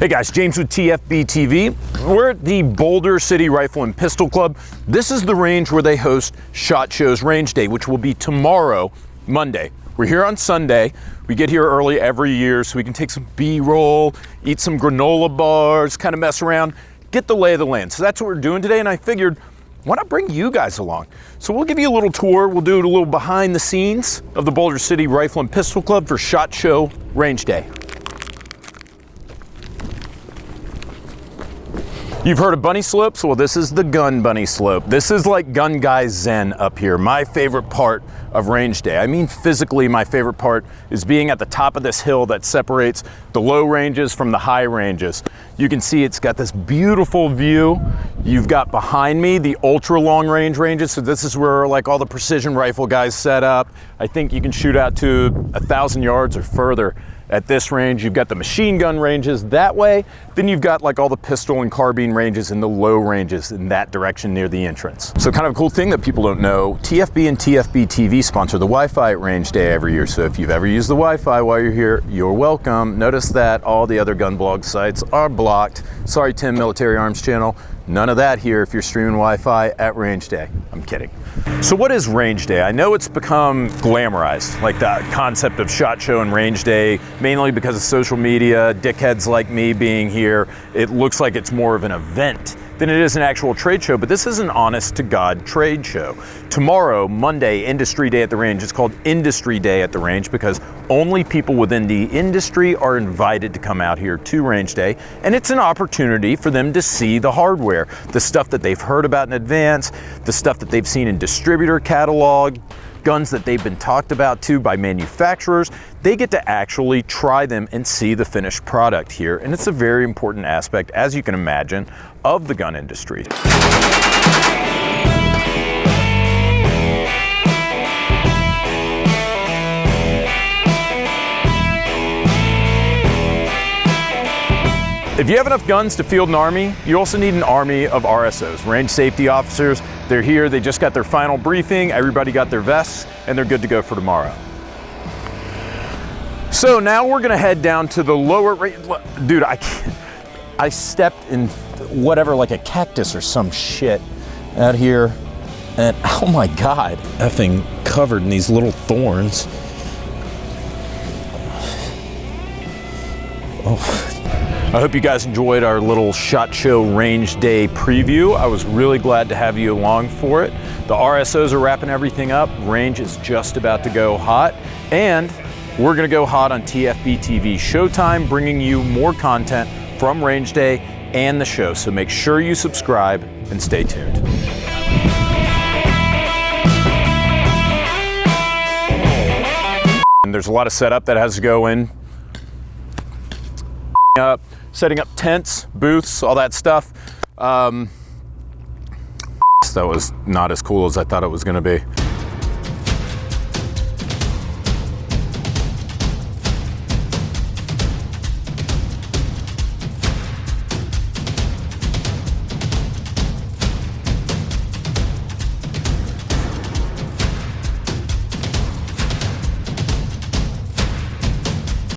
Hey guys, James with TFBTV. We're at the Boulder City Rifle and Pistol Club. This is the range where they host SHOT Show's Range Day, which will be tomorrow, Monday. We're here on Sunday. We get here early every year so we can take some B-roll, eat some granola bars, kind of mess around, get the lay of the land. So that's what we're doing today, and I figured, why not bring you guys along? So we'll give you a little tour. We'll do a little behind the scenes of the Boulder City Rifle and Pistol Club for SHOT Show Range Day. You've heard of bunny slopes? Well, this is the gun bunny slope. This is like gun guy zen up here. My favorite part of range day. I mean, physically, my favorite part is being at the top of this hill that separates the low ranges from the high ranges. You can see it's got this beautiful view. You've got behind me the ultra long range ranges. So this is where like all the precision rifle guys set up. I think you can shoot out to 1,000 yards or further. At this range, you've got the machine gun ranges that way. Then you've got like all the pistol and carbine ranges in the low ranges in that direction near the entrance. So kind of a cool thing that people don't know, TFB and TFBTV sponsor the Wi-Fi at Range Day every year. So if you've ever used the Wi-Fi while you're here, you're welcome. Notice that all the other gun blog sites are blocked. Sorry, Tim, Military Arms Channel. None of that here if you're streaming Wi-Fi at Range Day. I'm kidding. So what is Range Day? I know it's become glamorized, like the concept of SHOT Show and Range Day, mainly because of social media, dickheads like me being here. It looks like it's more of an event than it is an actual trade show, but this is an honest to God trade show. Tomorrow, Monday, Industry Day at the Range. It's called Industry Day at the Range because only people within the industry are invited to come out here to Range Day, and it's an opportunity for them to see the hardware, the stuff that they've heard about in advance, the stuff that they've seen in distributor catalog, guns that they've been talked about to by manufacturers. They get to actually try them and see the finished product here, and it's a very important aspect, as you can imagine, of the gun industry. If you have enough guns to field an army, you also need an army of RSOs, range safety officers. They're here, they just got their final briefing, everybody got their vests, and they're good to go for tomorrow. So now we're gonna head down to the lower range. Dude, I stepped in whatever, like a cactus or some shit out here, and oh my God, effing covered in these little thorns. Oh. I hope you guys enjoyed our little SHOT Show Range Day preview. I was really glad to have you along for it. The RSOs are wrapping everything up. Range is just about to go hot. And we're gonna go hot on TFBTV Show Time, bringing you more content from Range Day and the show. So make sure you subscribe and stay tuned. And there's a lot of setup that has to go in. Setting up tents, booths, all that stuff. That was not as cool as I thought it was gonna be.